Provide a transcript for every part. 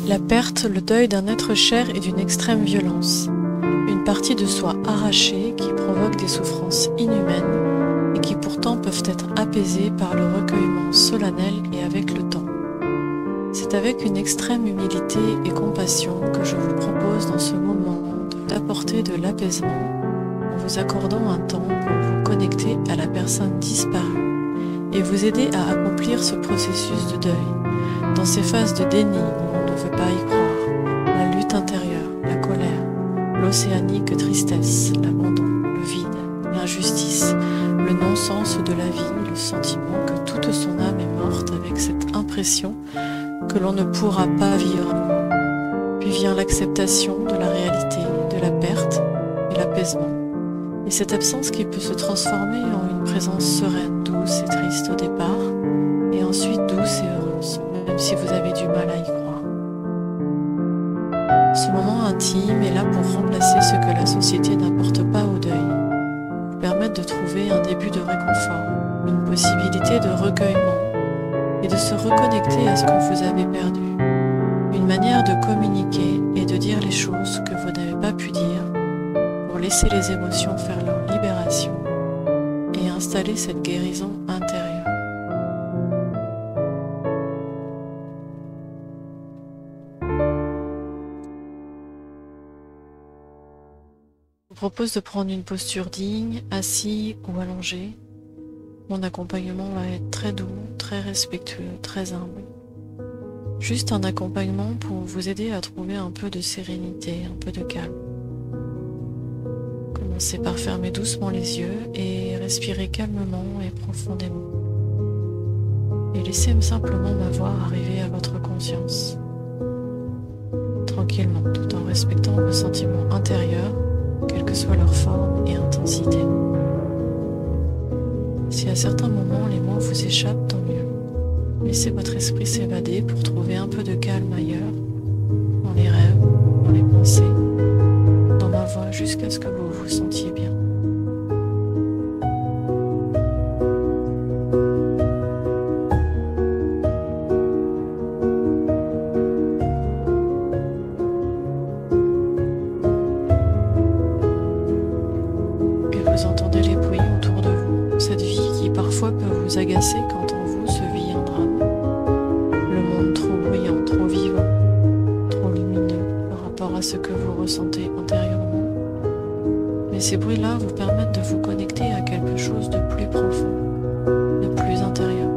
La perte, le deuil d'un être cher est d'une extrême violence. Une partie de soi arrachée qui provoque des souffrances inhumaines et qui pourtant peuvent être apaisées par le recueillement solennel et avec le temps. C'est avec une extrême humilité et compassion que je vous propose dans ce moment d'apporter de l'apaisement en vous accordant un temps pour vous connecter à la personne disparue et vous aider à accomplir ce processus de deuil dans ces phases de déni où on ne veut pas y croire, la lutte intérieure, la colère, l'océanique tristesse, l'abandon, le vide, l'injustice, le non-sens de la vie, le sentiment que toute son âme est morte avec cette impression que l'on ne pourra pas vivre à nouveau. Puis vient l'acceptation de la réalité, de la perte et l'apaisement. Et cette absence qui peut se transformer en une présence sereine, douce et triste au départ, et ensuite douce et heureuse, même si vous avez du mal à y croire. Ce moment intime est là pour remplacer ce que la société n'apporte pas au deuil, vous permettre de trouver un début de réconfort, une possibilité de recueillement et de se reconnecter à ce que vous avez perdu, une manière de communiquer et de dire les choses que vous n'avez pas pu dire pour laisser les émotions faire leur libération et installer cette guérison intérieure. Je vous propose de prendre une posture digne, assis ou allongé. Mon accompagnement va être très doux, très respectueux, très humble. Juste un accompagnement pour vous aider à trouver un peu de sérénité, un peu de calme. Commencez par fermer doucement les yeux et respirer calmement et profondément. Et laissez simplement ma voix arriver à votre conscience. Tranquillement, tout en respectant vos sentiments intérieurs, quelle que soit leur forme et intensité. Si à certains moments les mots vous échappent, tant mieux. Laissez votre esprit s'évader pour trouver un peu de calme ailleurs, dans les rêves, dans les pensées, dans ma voix, jusqu'à ce que vous vous sentiez bien. Vous entendez les bruits autour de vous, cette vie qui parfois peut vous agacer quand en vous se vit un drame. Le monde trop bruyant, trop vivant, trop lumineux par rapport à ce que vous ressentez intérieurement. Mais ces bruits-là vous permettent de vous connecter à quelque chose de plus profond, de plus intérieur.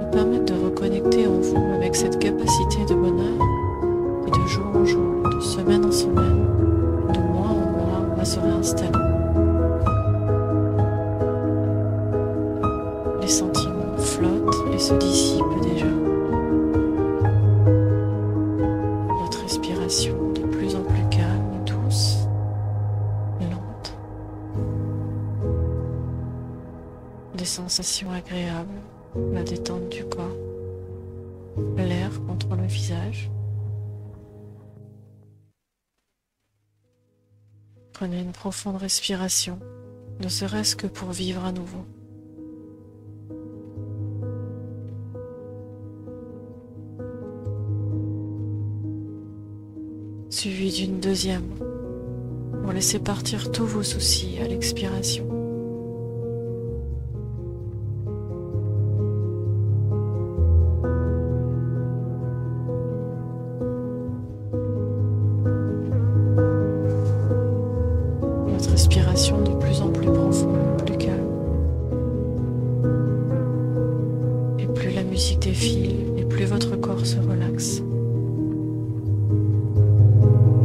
Vous permettent de reconnecter en vous avec cette capacité de bonheur qui de jour en jour, de semaine en semaine, de mois en mois va se réinstaller. Les sentiments flottent et se dissipent déjà. Votre respiration de plus en plus calme, douce, lente. Des sensations agréables, la détente du corps, l'air contre le visage. Prenez une profonde respiration, ne serait-ce que pour vivre à nouveau. Suivi d'une deuxième, pour laisser partir tous vos soucis à l'expiration. Votre respiration de plus en plus profonde, plus calme. Et plus la musique défile, et plus votre corps se relaxe.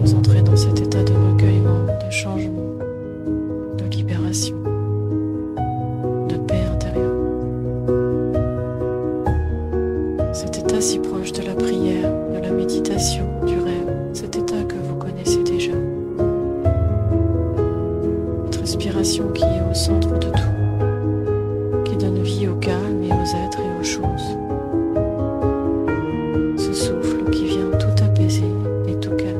Vous entrez dans cet état de recueillement, de changement, de libération, de paix intérieure. Cet état si proche de la prière, de la méditation, du rêve, cet état que vous connaissez déjà. Votre respiration qui est au centre de tout, qui donne vie au calme et aux êtres et aux choses. Ce souffle qui vient tout apaiser et tout calmer.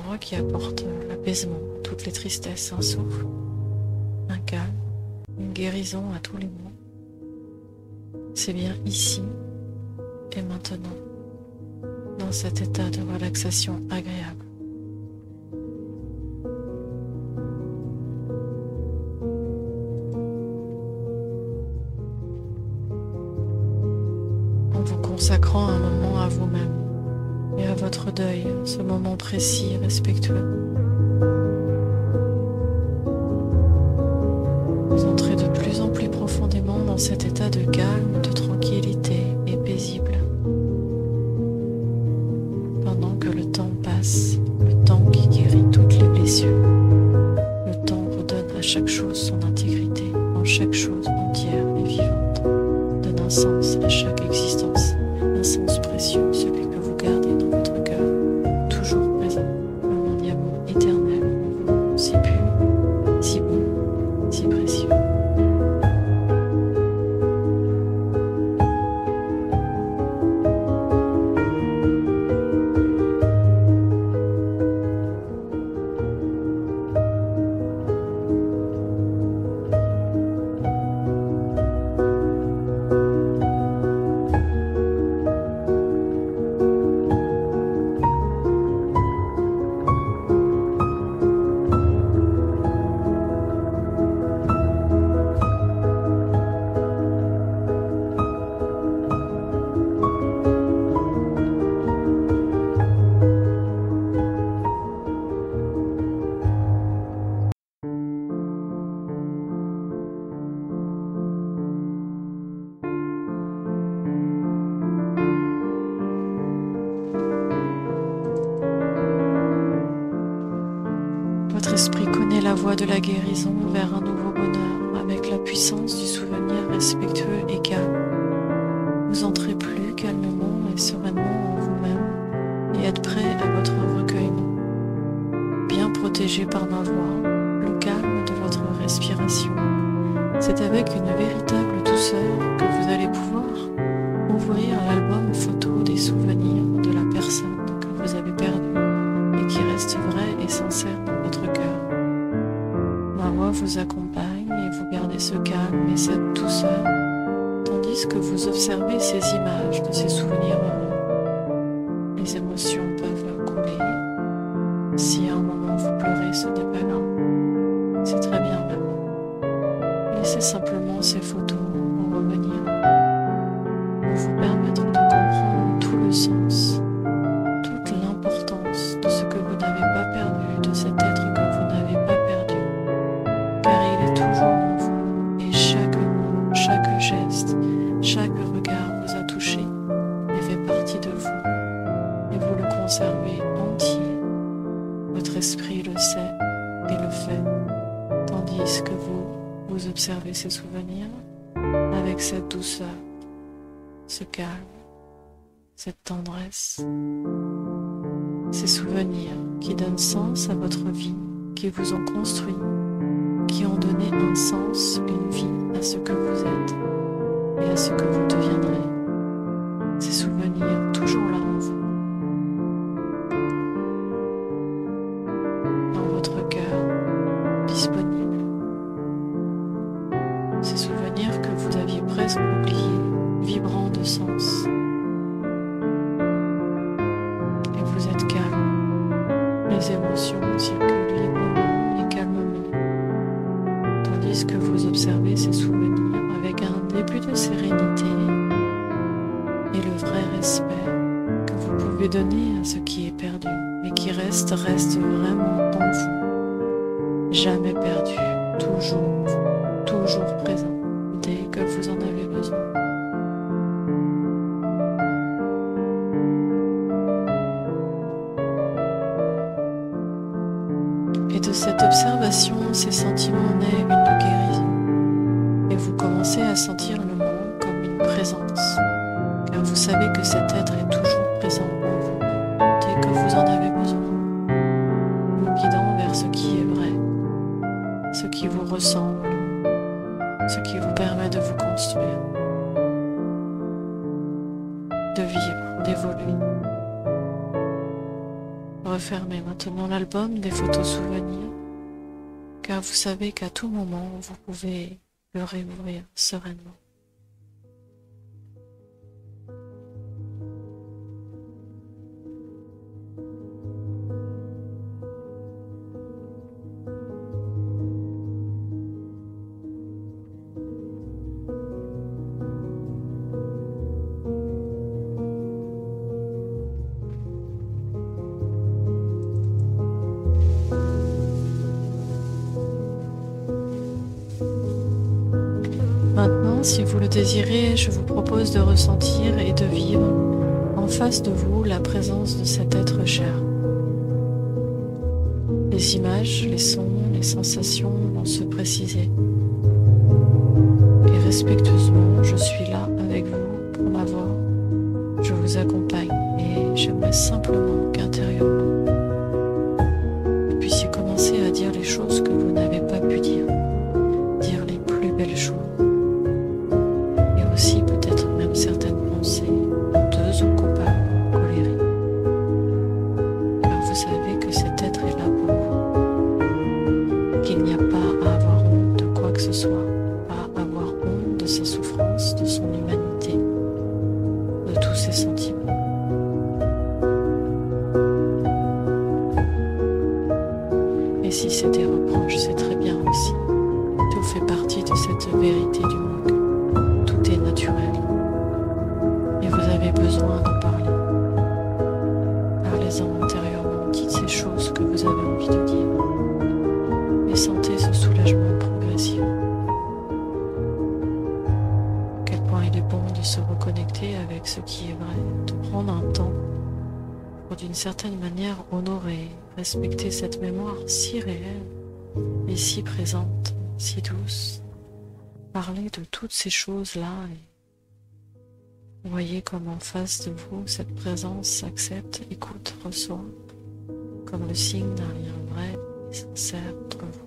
endroit qui apporte l'apaisement, toutes les tristesses, un souffle, un calme, une guérison à tous les maux. C'est bien ici et maintenant, dans cet état de relaxation agréable. En vous consacrant un moment à vous-même et à votre deuil, ce moment précis et respectueux. Vous entrez de plus en plus profondément dans cet état de calme, de tranquillité et paisible. Pendant que le temps passe, le temps qui guérit toutes les blessures, le temps redonne à chaque chose son intégrité, en chaque chose entière et vivante, donne un sens à chaque existence, un sens précieux, celui que vous gardez dans votre cœur, toujours présent, comme un diamant éternel en vous, si pur, si beau, si précieux. Votre esprit connaît la voie de la guérison vers un nouveau bonheur avec la puissance du souvenir respectueux et calme. Vous entrez plus calmement et sereinement en vous-même et êtes prêt à votre recueillement. Bien protégé par ma voix, le calme de votre respiration. C'est avec une véritable douceur que vous allez pouvoir ouvrir l'album photo des souvenirs de la personne que vous avez perdue et qui reste vraie et sincère dans votre cœur. Ma voix vous accompagne et vous gardez ce calme et cette douceur, tandis que vous observez ces images de ces souvenirs heureux. Les émotions peuvent couler. Si à un moment vous pleurez, ce n'est pas grave. C'est très bien même. Laissez simplement ces photos en revenir, pour vous permettre de comprendre tout le sens, toute l'importance de ce que vous n'avez pas perdu, de cet être que vous n'avez pas perdu, car il est toujours en vous et chaque mot, chaque geste, chaque regard vous a touché et fait partie de vous, et vous le conservez entier. Votre esprit le sait et le fait, tandis que vous observez ces souvenirs avec cette douceur, ce calme, cette tendresse, ces souvenirs qui donnent sens à votre vie, qui vous ont construit, qui ont donné un sens, une vie à ce que vous êtes et à ce que vous deviendrez. Ces souvenirs toujours là en vous, dans votre cœur, disponibles. Ces souvenirs que vous aviez presque oubliés, vibrants de sens. Et vous êtes calme. Les émotions circulent librement et calmement, tandis que vous observez ces souvenirs avec un début de sérénité et le vrai respect que vous pouvez donner à ce qui est perdu, mais qui reste vraiment en vous. Jamais perdu, toujours présent, dès que vous en avez besoin. Et de cette observation, ces sentiments naît une guérison. Et vous commencez à sentir le monde comme une présence, car vous savez que cet être est toujours présent en vous, dès que vous en avez besoin, vous guidant vers ce qui est vrai, ce qui vous ressemble, ce qui vous permet de vous construire, de vivre, d'évoluer. refermez maintenant l'album des photos souvenirs, car vous savez qu'à tout moment, vous pouvez le réouvrir sereinement. Maintenant, si vous le désirez, je vous propose de ressentir et de vivre en face de vous la présence de cet être cher. Les images, les sons, les sensations vont se préciser. Et respectueusement, je suis là avec vous pour m'avoir. Je vous accompagne et j'aimerais simplement qu'intérieurement, vous puissiez commencer à dire les choses que vous n'avez pas pu dire les plus belles choses. Aussi peut-être même certaines pensées honteuses ou coupables, colériques. Car vous savez que cet être est là pour vous, qu'il n'y a pas à avoir honte de quoi que ce soit, pas à avoir honte de sa souffrance, de son humanité, de tous ses sentiments. Et si c'est des reproches, c'est très bien aussi. Tout fait partie de cette vérité du monde. Est naturel et vous avez besoin de parler. Parlez-en intérieurement, dites ces choses que vous avez envie de dire et sentez ce soulagement progressif. À quel point il est bon de se reconnecter avec ce qui est vrai, de prendre un temps pour d'une certaine manière honorer, respecter cette mémoire si réelle et si présente, si douce. Parlez de toutes ces choses-là et voyez comme en face de vous, cette présence s'accepte, écoute, reçoit, comme le signe d'un lien vrai et sincère entre vous.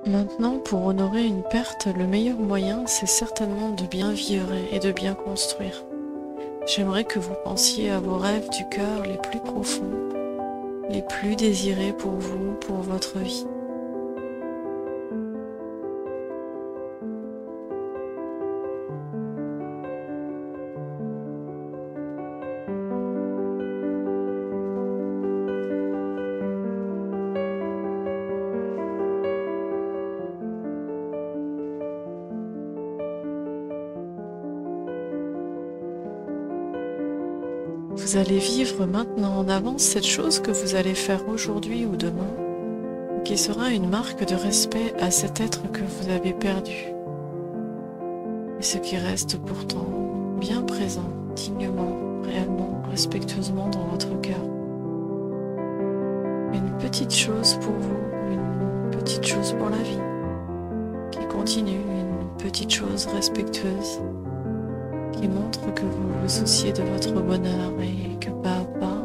Maintenant, pour honorer une perte, le meilleur moyen, c'est certainement de bien vivre et de bien construire. J'aimerais que vous pensiez à vos rêves du cœur les plus profonds, les plus désirés pour vous, pour votre vie. Vous allez vivre maintenant en avance cette chose que vous allez faire aujourd'hui ou demain, qui sera une marque de respect à cet être que vous avez perdu. et ce qui reste pourtant bien présent, dignement, réellement, respectueusement dans votre cœur. Une petite chose pour vous, une petite chose pour la vie, qui continue, une petite chose respectueuse, qui montre que vous vous souciez de votre bonheur et que pas à pas,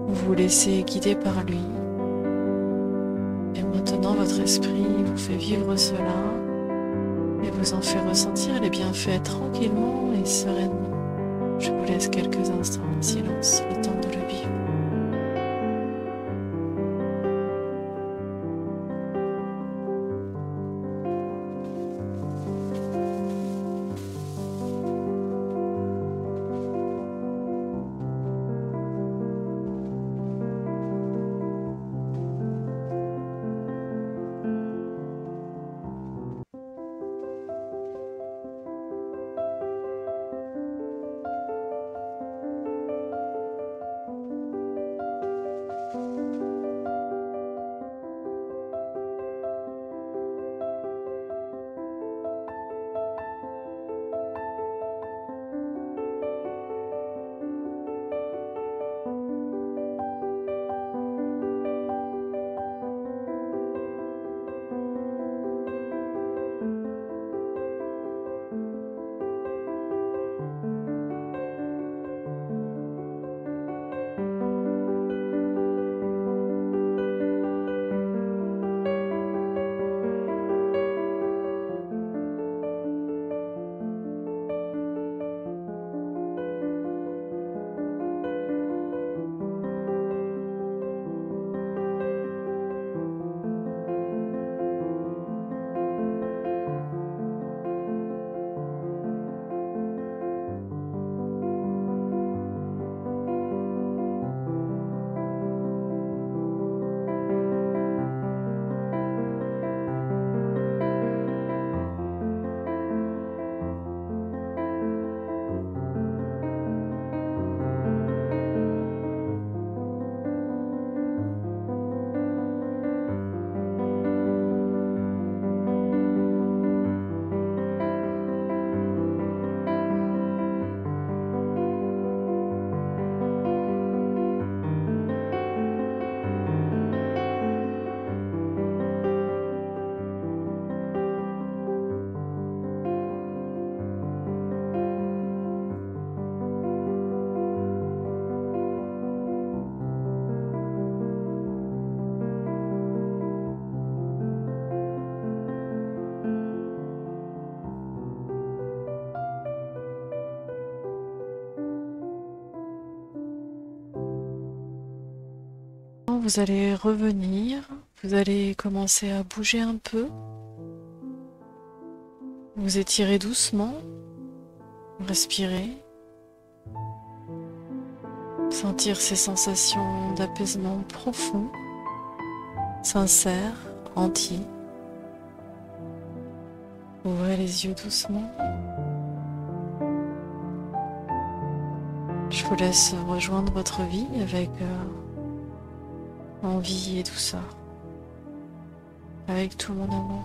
vous vous laissez guider par lui. Et maintenant, votre esprit vous fait vivre cela et vous en fait ressentir les bienfaits tranquillement et sereinement. Je vous laisse quelques instants en silence, le temps de le vivre. Vous allez revenir, vous allez commencer à bouger un peu, vous étirez doucement, respirez, sentir ces sensations d'apaisement profond, sincère, entier. Ouvrez les yeux doucement. Je vous laisse rejoindre votre vie avec envie et douceur, avec tout mon amour.